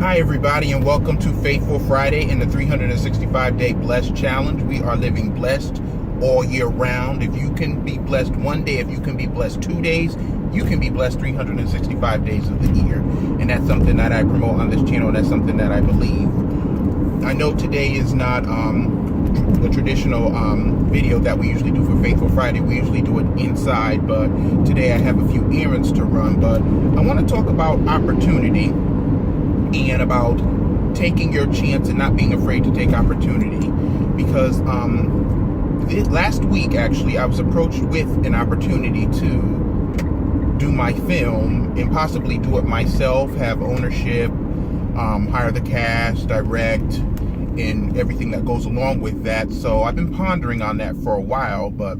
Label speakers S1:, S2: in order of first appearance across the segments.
S1: Hi everybody, and welcome to Faithful Friday in the 365-day Blessed Challenge. We are living blessed all year round. If you can be blessed one day, if you can be blessed 2 days, you can be blessed 365 days of the year. And that's something that I promote on this channel, and that's something that I believe. I know today is not the traditional video that we usually do for Faithful Friday. We usually do it inside, but today I have a few errands to run. But I want to talk about opportunity and about taking your chance and not being afraid to take opportunity, because last week actually I was approached with an opportunity to do my film and possibly do it myself, have ownership, hire the cast, direct, and everything that goes along with that. So I've been pondering on that for a while, but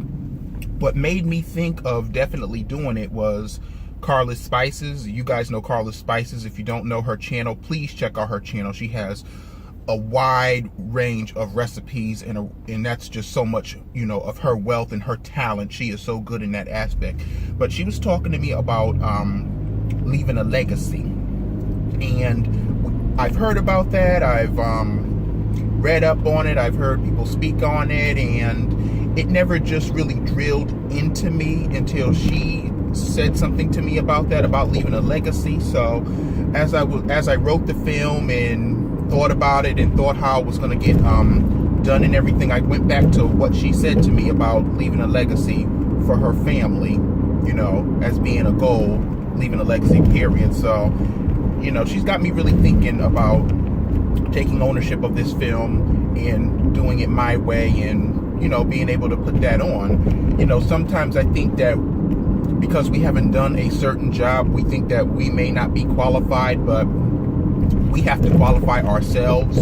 S1: what made me think of definitely doing it was Carla Spices. You guys know Carla Spices. If you don't know her channel, please check out her channel. She has a wide range of recipes, and that's just so much, you know, of her wealth and her talent. She is so good in that aspect. But she was talking to me about leaving a legacy, and I've heard about that. I've read up on it. I've heard people speak on it, and it never just really drilled into me until she said something to me about that, about leaving a legacy. So as I wrote the film and thought about it and thought how it was going to get done and everything, I went back to what she said to me about leaving a legacy for her family, you know, as being a goal, leaving a legacy, period. So, you know, she's got me really thinking about taking ownership of this film and doing it my way, and, you know, being able to put that on. You know, sometimes I think that because we haven't done a certain job, we think that we may not be qualified, but we have to qualify ourselves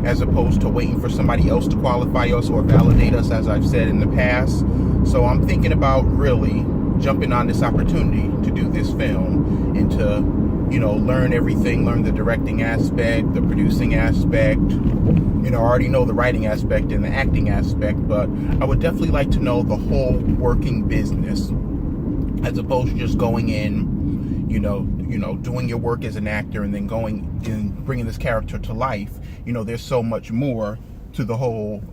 S1: as opposed to waiting for somebody else to qualify us or validate us, as I've said in the past. So I'm thinking about really jumping on this opportunity to do this film and to, you know, learn everything, learn the directing aspect, the producing aspect. You know, I already know the writing aspect and the acting aspect, but I would definitely like to know the whole working business, as opposed to just going in, you know, doing your work as an actor and then going and bringing this character to life. You know, there's so much more to the whole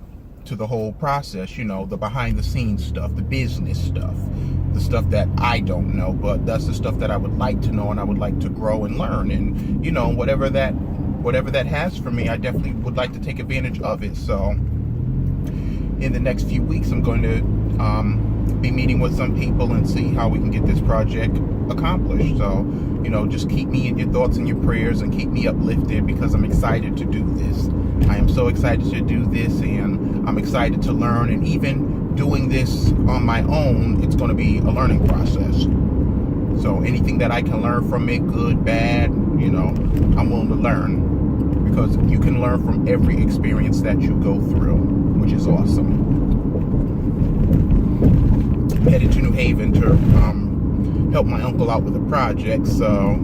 S1: process. You know, the behind the scenes stuff, the business stuff, the stuff that I don't know, but that's the stuff that I would like to know and I would like to grow and learn. And, you know, whatever that has for me, I definitely would like to take advantage of it. So in the next few weeks, I'm going to be meeting with some people and see how we can get this project accomplished. So, you know, just keep me in your thoughts and your prayers and keep me uplifted, because I'm excited to do this. I am so excited to do this, and I'm excited to learn. And even doing this on my own, it's going to be a learning process. So anything that I can learn from it, good, bad, you know, I'm willing to learn, because you can learn from every experience that you go through, which is awesome. Headed to New Haven to help my uncle out with a project, so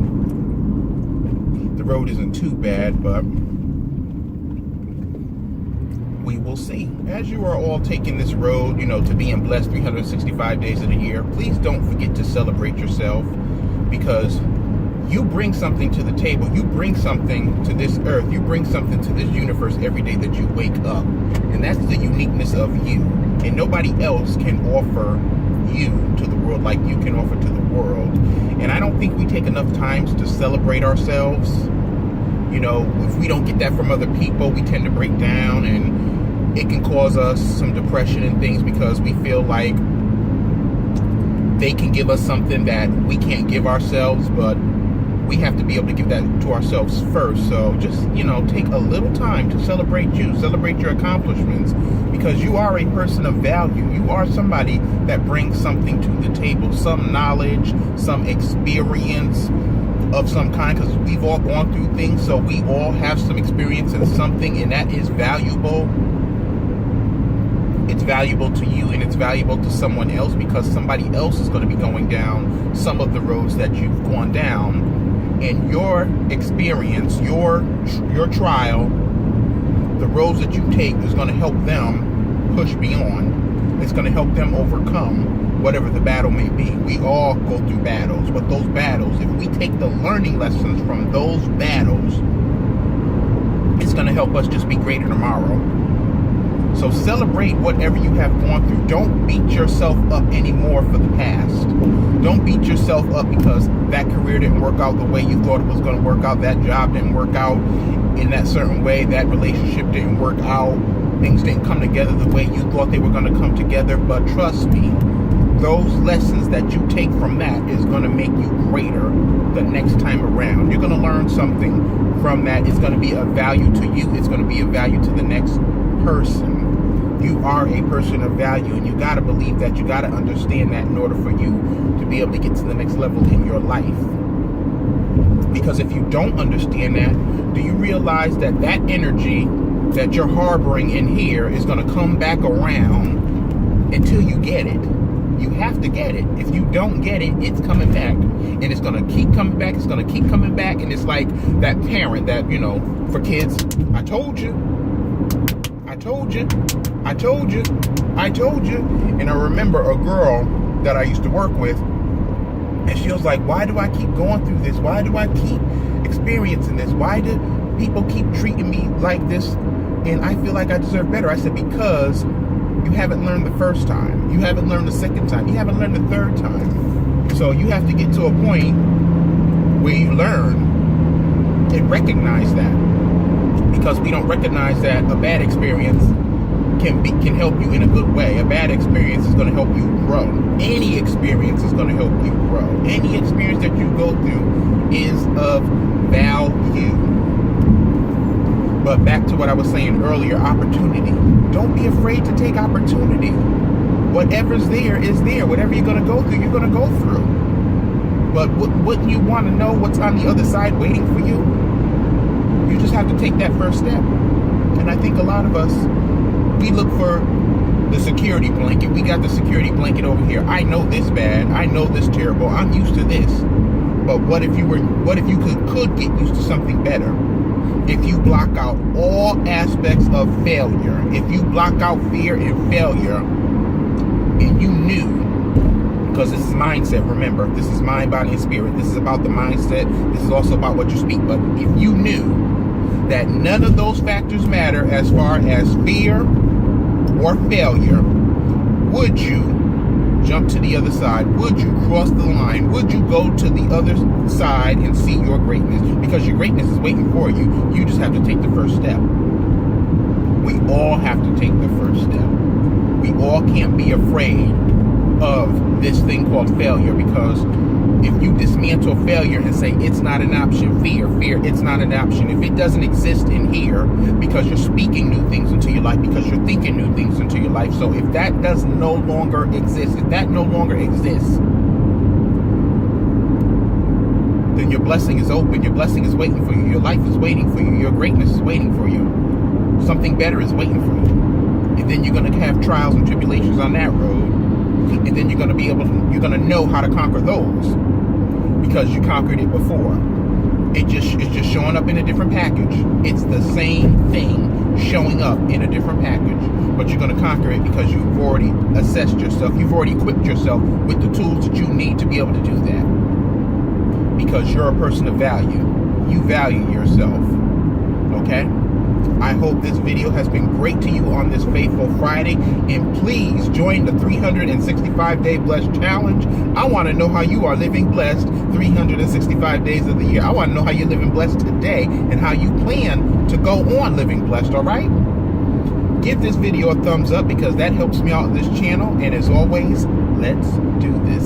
S1: the road isn't too bad, but we will see. As you are all taking this road, you know, to being blessed 365 days of the year, please don't forget to celebrate yourself, because you bring something to the table. You bring something to this earth. You bring something to this universe every day that you wake up, and that's the uniqueness of you, and nobody else can offer you to the world like you can offer to the world. And I don't think we take enough times to celebrate ourselves. You know, if we don't get that from other people, we tend to break down, and it can cause us some depression and things, because we feel like they can give us something that we can't give ourselves, but we have to be able to give that to ourselves first. So just, you know, take a little time to celebrate you, celebrate your accomplishments, because you are a person of value. You are somebody that brings something to the table, some knowledge, some experience of some kind, because we've all gone through things, so we all have some experience in something, and that is valuable. It's valuable to you, and it's valuable to someone else, because somebody else is going to be going down some of the roads that you've gone down. And your experience, your trial, the roads that you take is going to help them push beyond. It's going to help them overcome whatever the battle may be. We all go through battles, but those battles, if we take the learning lessons from those battles, it's going to help us just be greater tomorrow. So celebrate whatever you have gone through. Don't beat yourself up anymore for the past. Don't beat yourself up because that career didn't work out the way you thought it was going to work out. That job didn't work out in that certain way. That relationship didn't work out. Things didn't come together the way you thought they were going to come together. But trust me, those lessons that you take from that is going to make you greater the next time around. You're going to learn something from that. It's going to be of value to you. It's going to be of value to the next person. You are a person of value, and you got to believe that. You got to understand that in order for you to be able to get to the next level in your life. Because if you don't understand that, do you realize that that energy that you're harboring in here is going to come back around until you get it? You have to get it. If you don't get it, it's coming back. And it's going to keep coming back. It's going to keep coming back. And it's like that parent that, you know, for kids, I told you. I told you. I told you. I told you. And I remember a girl that I used to work with, and she was like, why do I keep going through this? Why do I keep experiencing this? Why do people keep treating me like this? And I feel like I deserve better. I said, because you haven't learned the first time. You haven't learned the second time. You haven't learned the third time. So you have to get to a point where you learn and recognize that. Because we don't recognize that a bad experience can help you in a good way. A bad experience is going to help you grow. Any experience is going to help you grow. Any experience that you go through is of value. But back to what I was saying earlier, opportunity. Don't be afraid to take opportunity. Whatever's there is there. Whatever you're going to go through, you're going to go through. But wouldn't you want to know what's on the other side waiting for you? You just have to take that first step. And I think a lot of us, we look for the security blanket. We got the security blanket over here. I know this bad. I know this terrible. I'm used to this. But what if you could get used to something better? If you block out all aspects of failure, if you block out fear and failure, and you knew, because this is mindset, remember, this is mind, body, and spirit. This is about the mindset. This is also about what you speak. But if you knew that none of those factors matter as far as fear or failure, would you jump to the other side? Would you cross the line? Would you go to the other side and see your greatness? Because your greatness is waiting for you. You just have to take the first step. We all have to take the first step. We all can't be afraid of this thing called failure, because if you dismantle failure and say it's not an option, fear, it's not an option. If it doesn't exist in here because you're speaking new things into your life, because you're thinking new things into your life. So if that does no longer exist, if that no longer exists, then your blessing is open. Your blessing is waiting for you. Your life is waiting for you. Your greatness is waiting for you. Something better is waiting for you. And then you're going to have trials and tribulations on that road. And then you're going to know how to conquer those, because you conquered it before. It's just showing up in a different package. It's the same thing showing up in a different package, but you're going to conquer it because you've already assessed yourself. You've already equipped yourself with the tools that you need to be able to do that, because you're a person of value. You value yourself. Okay? I hope this video has been great to you on this Faithful Friday, and please join the 365-day Blessed Challenge. I want to know how you are living blessed 365 days of the year. I want to know how you're living blessed today and how you plan to go on living blessed, all right? Give this video a thumbs up, because that helps me out on this channel, and as always, let's do this.